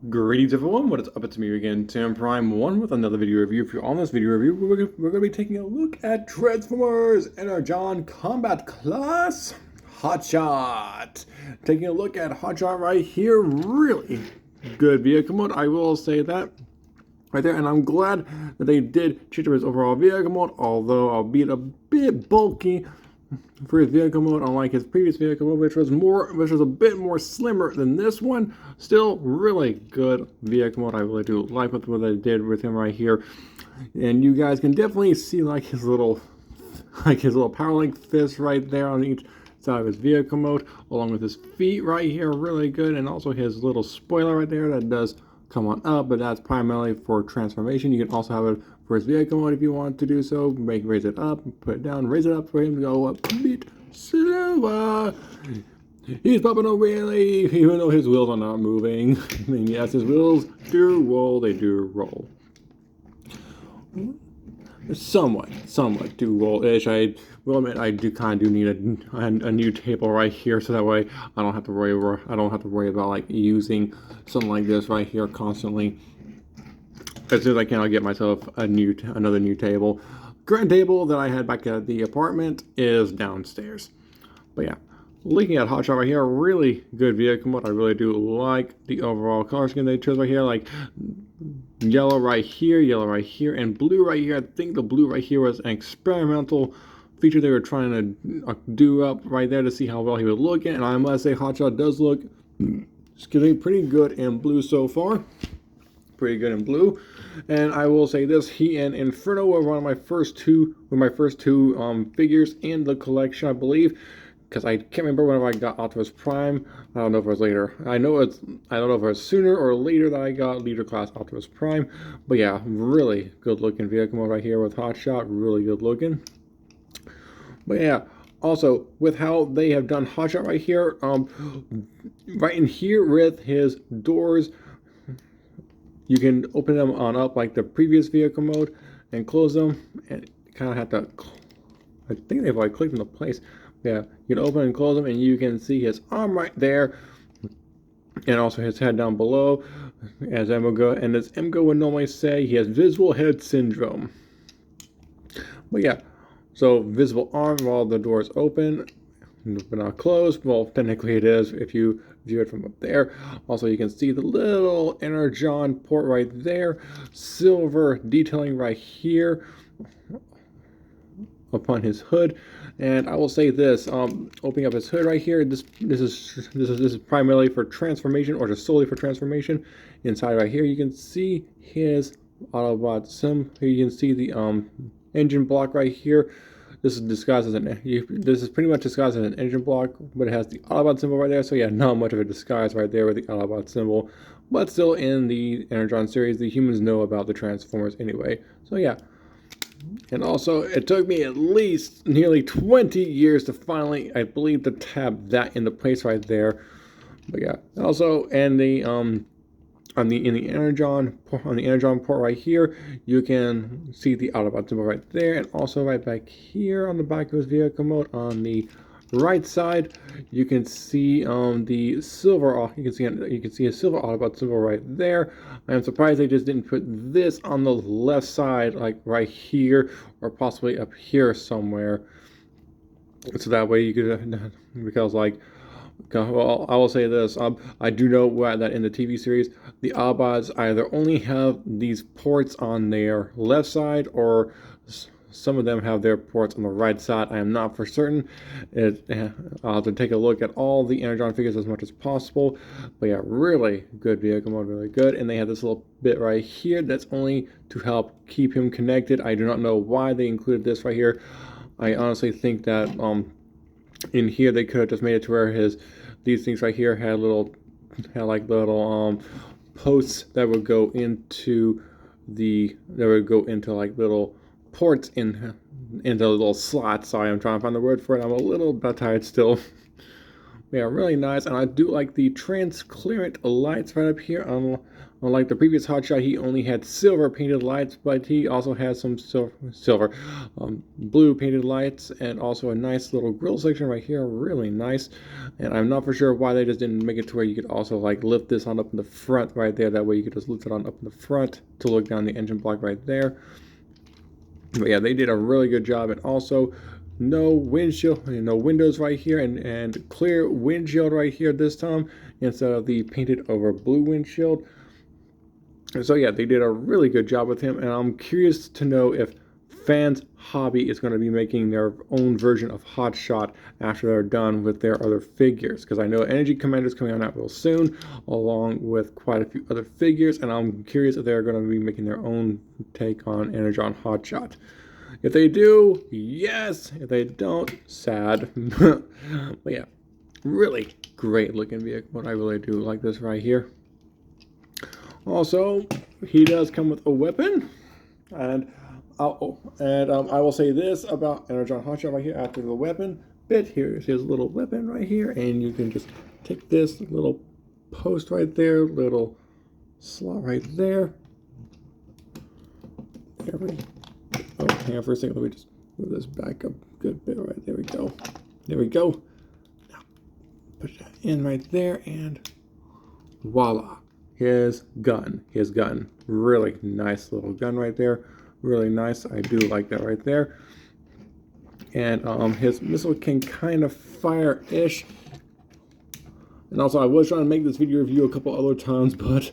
Greetings everyone, what is up? It's me again, Tim Prime 1 with another video review. If you're on this video review, we're going to be taking a look at Transformers Energon Combat Class Hotshot. Taking a look at Hotshot right here, really good vehicle mode, I will say that right there, and I'm glad that they did change his overall vehicle mode, although albeit a bit bulky for his vehicle mode, unlike his previous vehicle mode, which was a bit more slimmer than this one. Still really good vehicle mode. I really do like what they did with him right here, and you guys can definitely see like his little power link fist right there on each side of his vehicle mode, along with his feet right here, really good, and also his little spoiler right there that does come on up, but that's primarily for transformation. You can also have it for his vehicle mode if you want to do so. Raise it up, put it down, raise it up for him to go up a bit slower. He's popping a wheelie, even though his wheels are not moving. I mean, yes, his wheels do roll, they do roll. Somewhat do roll-ish. I will admit I do kind of need a new table right here, so that way I don't have to worry about like using something like this right here constantly. As soon as I can, I'll get myself another new table. Current table that I had back at the apartment is downstairs. But yeah, looking at Hotshot right here, really good vehicle mode. I really do like the overall color scheme they chose right here, like yellow right here, and blue right here. I think the blue right here was an experimental feature they were trying to do up right there to see how well he would look in, and I must say Hotshot does look pretty good in blue so far. Pretty good in blue, and I will say this: he and Inferno were one of my first two figures in the collection, I believe, because I can't remember when I got Optimus Prime. I don't know if it was later. I don't know if it was sooner or later that I got Leader Class Optimus Prime. But yeah, really good looking vehicle mode right here with Hotshot. Really good looking. But yeah, also with how they have done Hotshot right here, right in here with his doors, you can open them on up like the previous vehicle mode and close them, and you kind of have to, I think they've like clicked into place. Yeah, you can open and close them, and you can see his arm right there, and also his head down below. As Emgo would normally say, he has visual head syndrome. But yeah, so visible arm while the door is open, but not closed. Well, technically it is if you view it from up there. Also, you can see the little Energon port right there, silver detailing right here upon his hood. And I will say this: opening up his hood right here, this is primarily for transformation, or just solely for transformation. Inside right here, you can see his Autobot sim. Here you can see the engine block right here. This is pretty much disguised as an engine block, but it has the Autobot symbol right there. So yeah, not much of a disguise right there with the Autobot symbol, but still in the Energon series, the humans know about the Transformers anyway. So yeah. And also, it took me at least nearly 20 years to finally, I believe, to tap that into place right there. But yeah, also, and the on the Energon port right here, you can see the Autobot symbol right there, and also right back here on the back of his vehicle mode on the right side, you can see the silver. You can see a silver Autobot symbol right there. I am surprised they just didn't put this on the left side, like right here, or possibly up here somewhere. So that way you could, because like, well, I will say this: I do know that in the TV series, the Autobots either only have these ports on their left side, or some of them have their ports on the right side. I am not for certain. I'll have to take a look at all the Energon figures as much as possible. But yeah, really good vehicle mode, really good. And they have this little bit right here that's only to help keep him connected. I do not know why they included this right here. I honestly think that in here they could have just made it to where these things right here had little posts that would go into like little ports into little slots. Sorry, I'm trying to find the word for it. I'm a little bit tired still. They are really nice, and I do like the transparent lights right up here. Unlike the previous hotshot, he only had silver painted lights, but he also has some blue painted lights, and also a nice little grill section right here. Really nice. And I'm not for sure why they just didn't make it to where you could also like lift this on up in the front right there. That way you could just lift it on up in the front to look down the engine block right there. But yeah, they did a really good job, and also no windshield, no windows right here, and clear windshield right here this time instead of the painted over blue windshield. And so yeah, they did a really good job with him, and I'm curious to know if Fans Hobby is going to be making their own version of Hotshot after they're done with their other figures, because I know Energy Commander's coming on out real soon, along with quite a few other figures, and I'm curious if they're going to be making their own take on Energon Hotshot. If they do, yes. If they don't, sad. But yeah, really great looking vehicle. I really do like this right here. Also, he does come with a weapon, and I will say this about Energon Hotshot right here. After the weapon bit, here's his little weapon right here, and you can just take this little post right there, little slot right there. There we go. Oh, hang on for a second. Let me just move this back up a good bit. Right there we go. There we go. Now, put that in right there, and voila. His gun. His gun. Really nice little gun right there. Really nice. I do like that right there. And his missile can kind of fire-ish. And also, I was trying to make this video review a couple other times, but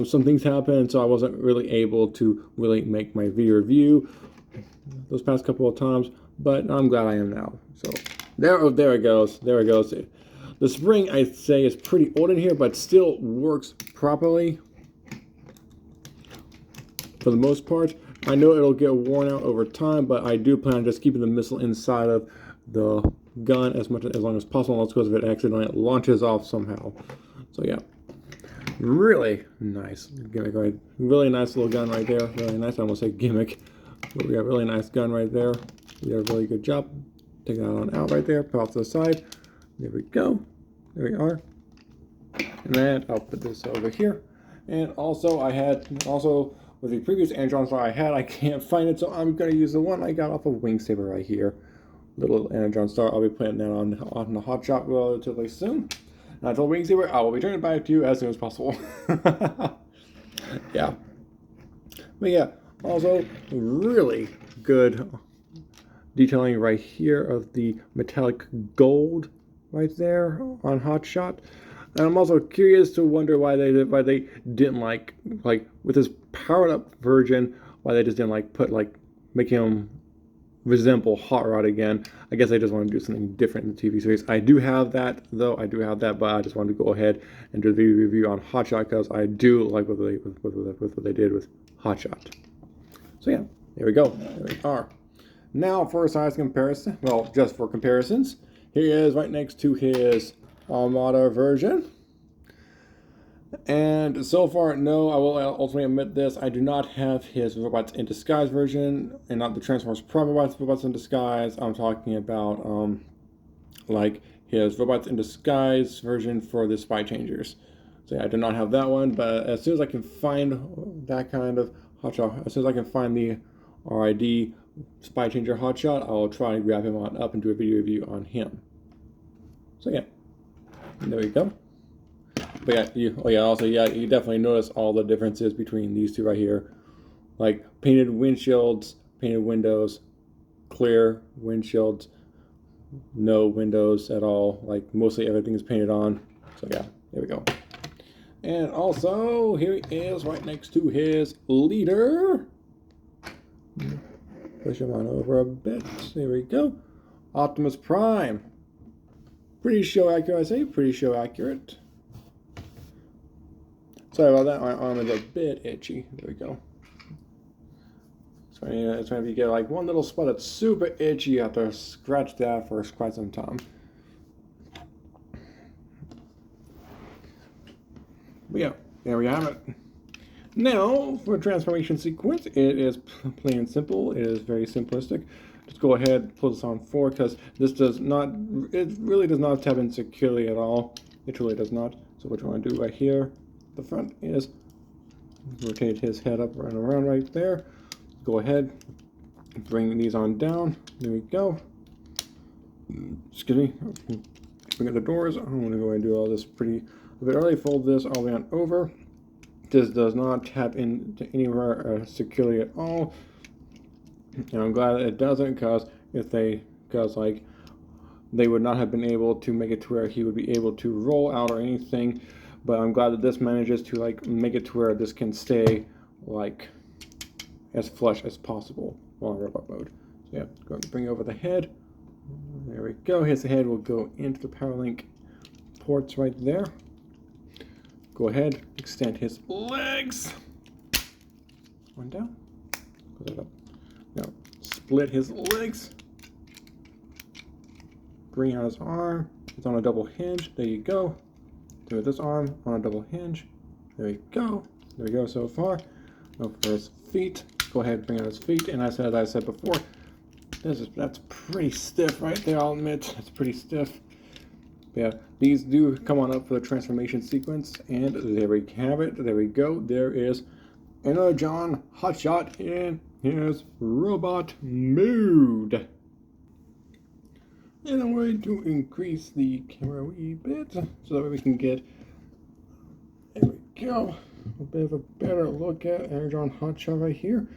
some things happened, so I wasn't really able to really make my video review those past couple of times. But I'm glad I am now. So there it goes. There it goes. The spring, I'd say, is pretty old in here, but still works properly for the most part. I know it'll get worn out over time, but I do plan on just keeping the missile inside of the gun as long as possible, unless if it accidentally launches off somehow. So yeah, really nice gimmick, right? Really nice little gun right there. Really nice. I almost say gimmick, but we got a really nice gun right there. We did a really good job. Take that on out right there. Put off to the side. There we go. There we are. And then I'll put this over here. And also, with the previous Energon star I can't find it, so I'm going to use the one I got off of Wing Saber right here. Little Energon star. I'll be putting that on the Hotshot relatively soon. And I told Wing Saber I will be turning it back to you as soon as possible. Yeah. But yeah, also really good detailing right here of the metallic gold right there on Hotshot. And I'm also curious to wonder why they didn't like with his powered up version, why they just didn't make him resemble Hot Rod again. I guess they just want to do something different in the TV series. I do have that though. But I just wanted to go ahead and do the review on Hotshot because I do like what they did with Hotshot. So yeah, there we go. There we are. Now for a size comparison. Well, just for comparisons, here he is right next to his Armada version. And so far, no, I will ultimately admit this, I do not have his Robots in Disguise version, and not the Transformers Prime Robots in Disguise. I'm talking about like his Robots in Disguise version for the Spy Changers. So yeah, I do not have that one, but as soon as I can find that kind of Hotshot, as soon as I can find the RID Spy Changer Hotshot, I'll try and grab him on up and do a video review on him. So yeah, there we go. But yeah, you definitely notice all the differences between these two right here. Like painted windshields, painted windows, clear windshields, no windows at all. Like mostly everything is painted on. So yeah, there we go. And also, here he is right next to his leader. Push him on over a bit. There we go. Optimus Prime. Pretty show accurate, I say. Pretty show accurate. Sorry about that. My arm is a bit itchy. There we go. So if you get like one little spot that's super itchy, you have to scratch that for quite some time. But yeah, there we have it. Now, for a transformation sequence, it is plain and simple. It is very simplistic. just go ahead, pull this on forward, because this does not, it really does not tap in securely at all. It really does not. So what you want to do right here, the front is rotate his head up and around right there. Go ahead, bring these on down. There we go. Excuse me. Bring up the doors. I'm going to go ahead and do all this pretty a bit early. Fold this all the way on over. This does not tap into anywhere securely at all. And I'm glad that it doesn't, because like they would not have been able to make it to where he would be able to roll out or anything. But I'm glad that this manages to like make it to where this can stay like as flush as possible while in robot mode. So yeah, go ahead and bring over the head. There we go. His head will go into the power link ports right there. Go ahead, extend his legs. One down. Put that up. Now split his legs. Bring out his arm. It's on a double hinge. There you go. Do this arm on a double hinge. There we go. There we go so far. Go for his feet. Go ahead and bring out his feet. And as I said before, that's pretty stiff right there, I'll admit. That's pretty stiff. But yeah, these do come on up for the transformation sequence. And there we have it. There we go. There is Energon Hotshot in his robot mode. And I'm going to increase the camera a wee bit so that we can get, there we go, a bit of a better look at Energon Hotshot right here.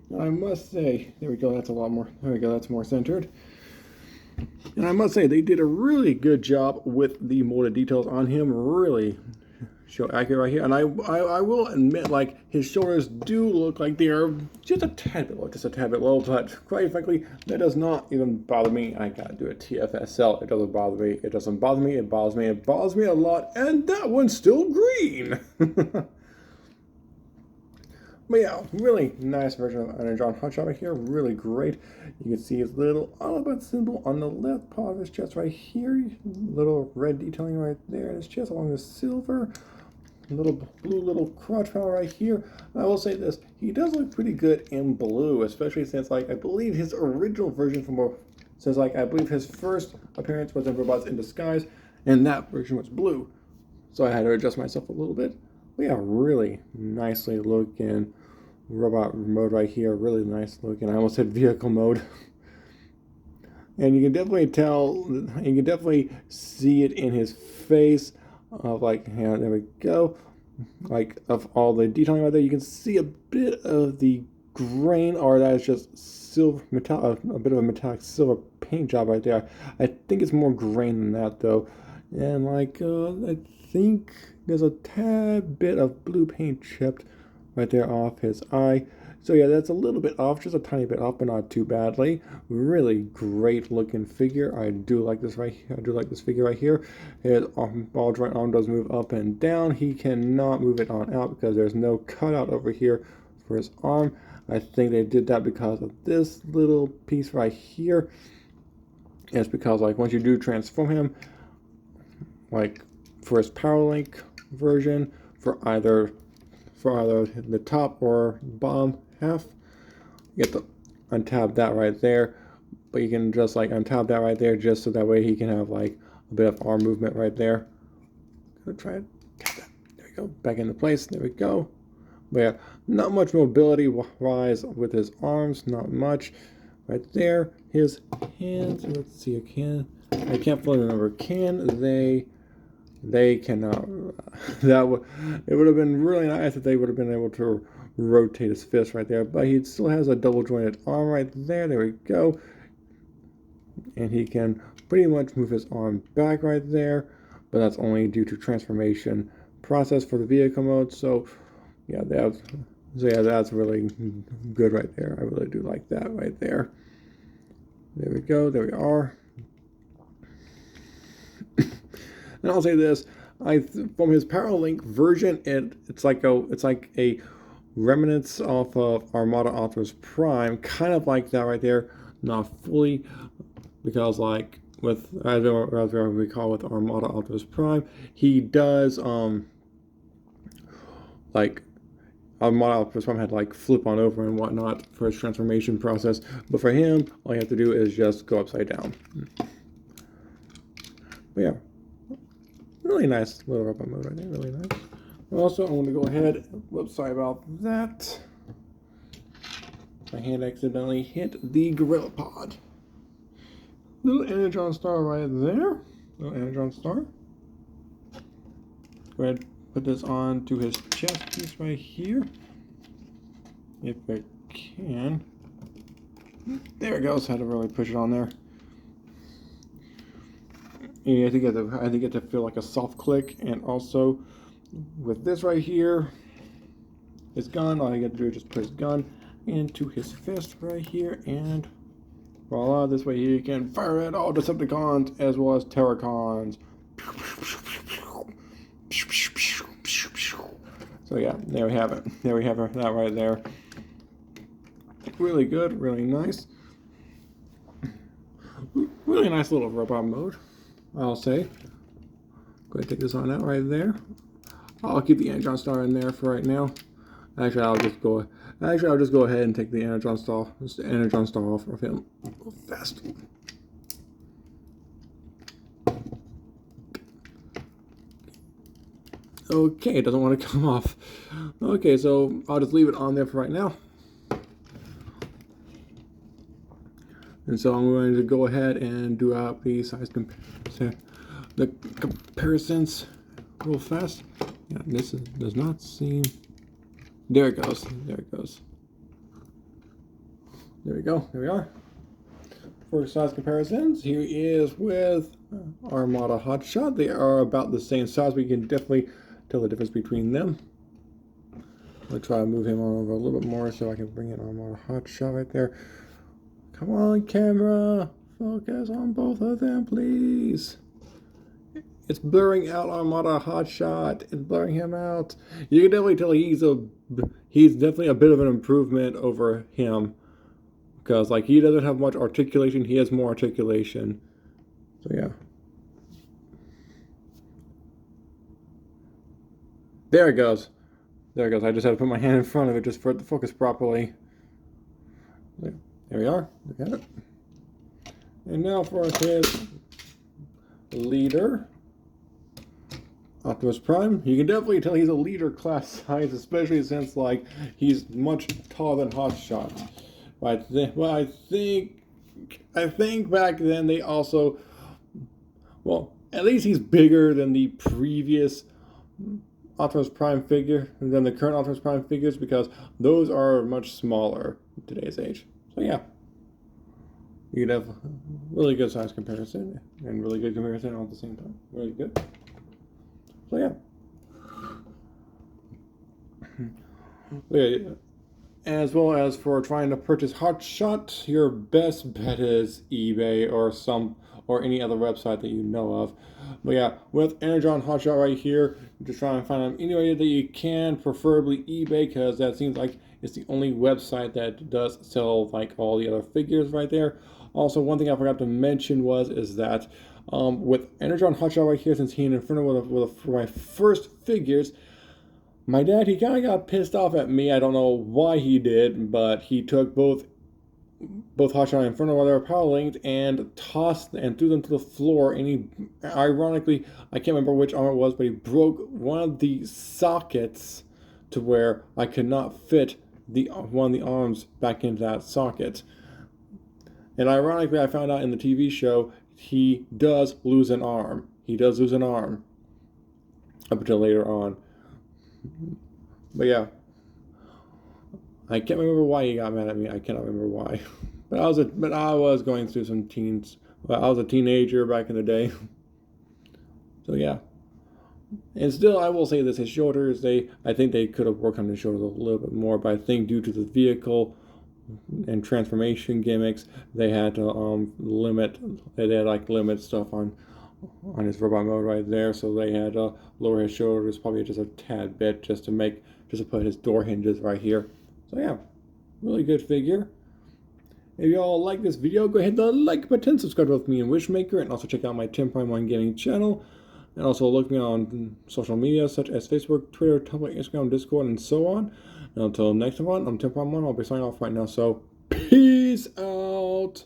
And I must say, there we go, that's a lot more, there we go, that's more centered. And I must say, they did a really good job with the molded details on him, really show accurate right here. And I will admit, like, his shoulders do look like they are just a tad bit low, but quite frankly, that does not even bother me. I gotta do a TFSL. It doesn't bother me. It doesn't bother me. It bothers me. It bothers me a lot. And that one's still green. But yeah, really nice version of Energon Hotshot right here. Really great. You can see his little Autobot symbol on the left part of his chest right here. Little red detailing right there in his chest along with silver. Little blue little crotch panel right here. I will say this, he does look pretty good in blue, especially since, like, I believe his original version I believe his first appearance was in Robots in Disguise, and that version was blue. So I had to adjust myself a little bit. But yeah, really nicely looking robot mode right here. Really nice looking. I almost said vehicle mode. And you can definitely tell, you can definitely see it in his face. Of like, yeah, there we go. Like, of all the detailing right there, you can see a bit of the grain, or that is just silver metal, a bit of a metallic silver paint job right there. I think it's more grain than that though. And like, I think there's a tad bit of blue paint chipped right there off his eye. So yeah, that's a little bit off, just a tiny bit off, but not too badly. Really great looking figure. I do like this right here. I do like this figure right here. His ball joint arm does move up and down. He cannot move it on out because there's no cutout over here for his arm. I think they did that because of this little piece right here. It's because, like, once you do transform him, like for his power link version, for either the top or bottom half, you have to untap that right there. But you can just like untap that right there just so that way he can have like a bit of arm movement right there. Gonna try it. Tap that. There we go. Back into place. There we go. But yeah, not much mobility wise with his arms. Not much. Right there. His hands. Let's see. I can't fully remember. Can they cannot. It would have been really nice if they would have been able to rotate his fist right there, but he still has a double jointed arm right there. There we go. And he can pretty much move his arm back right there, but that's only due to transformation process for the vehicle mode. So yeah, that's really good right there. I really do like that right there. There we go. There we are. And I'll say this: from his Paralink version, it's like a remnants off of Armada Optimus Prime, kind of like that right there. Not fully, because like with as we recall with Armada Optimus Prime, he does like our model Optimus Prime had to like flip on over and whatnot for his transformation process. But for him, all you have to do is just go upside down. But yeah, really nice little robot mode right there, really nice. Also, I'm going to go ahead, whoops, sorry about that. My hand accidentally hit the Gorilla Pod. Little Energon star right there. Little Energon star. Go ahead, put this on to his chest piece right here. If I can. There it goes. Had to really push it on there. And you have to get to feel like a soft click, and also with this right here, his gun. All you got to do is just put his gun into his fist right here, and voila! This way he can fire at all Decepticons as well as Terracons. So yeah, there we have it. There we have that right there. Really good, really nice. Really nice little robot mode, I'll say. Go ahead and take this on out right there. I'll keep the Energon star in there for right now. Actually, I'll just go ahead and take the Energon star off of him real fast. Okay, it doesn't want to come off. Okay, so I'll just leave it on there for right now. And so I'm going to go ahead and do out the size comparisons real fast. Yeah, this does not seem. There it goes. There it goes. There we go. There we are. For size comparisons, here is with Armada Hotshot. They are about the same size, but you can definitely tell the difference between them. I'll try to move him on over a little bit more so I can bring in Armada Hotshot right there. Come on, camera. Focus on both of them, please. It's blurring out Armada Hotshot. It's blurring him out. You can definitely tell he's definitely a bit of an improvement over him. Because like he doesn't have much articulation, he has more articulation. So yeah. There it goes. There it goes. I just had to put my hand in front of it just for it to focus properly. There we are. Look at it. And now for his leader, Optimus Prime. You can definitely tell he's a leader class size, especially since like he's much taller than Hotshot. But I think back then they also, well, at least he's bigger than the previous Optimus Prime figure, than the current Optimus Prime figures, because those are much smaller in today's age. So yeah, you can have really good size comparison and really good comparison all at the same time. Really good. So yeah. As well as for trying to purchase Hotshot, your best bet is eBay or any other website that you know of. But yeah, with Energon Hotshot right here, just try and find them any way that you can, preferably eBay, because that seems like it's the only website that does sell like all the other figures right there. Also, one thing I forgot to mention is that with Energon Hotshot right here, since he and Inferno were my first figures, my dad, he kind of got pissed off at me. I don't know why he did, but he took both Hotshot and Inferno while they were power linked and tossed and threw them to the floor. And he, ironically, I can't remember which arm it was, but he broke one of the sockets to where I could not fit one of the arms back into that socket. And ironically, I found out in the TV show he does lose an arm. He does lose an arm up until later on. But yeah, I can't remember why he got mad at me. I cannot remember why. But I was going through some teens. Well, I was a teenager back in the day. So yeah. And still, I will say this: his shoulders, I think they could have worked on his shoulders a little bit more. But I think due to the vehicle and transformation gimmicks, they had to limit stuff on his robot mode right there, so they had to lower his shoulders probably just a tad bit just to put his door hinges right here. So yeah, really good figure. If y'all like this video, go ahead and hit the like button, subscribe with me and Wishmaker, and also check out my Tim Prime 1 Gaming channel. And also look me on social media such as Facebook, Twitter, Tumblr, Instagram, Discord, and so on. And until next one, I'm Tim Prime 1. I'll be signing off right now. So, peace out.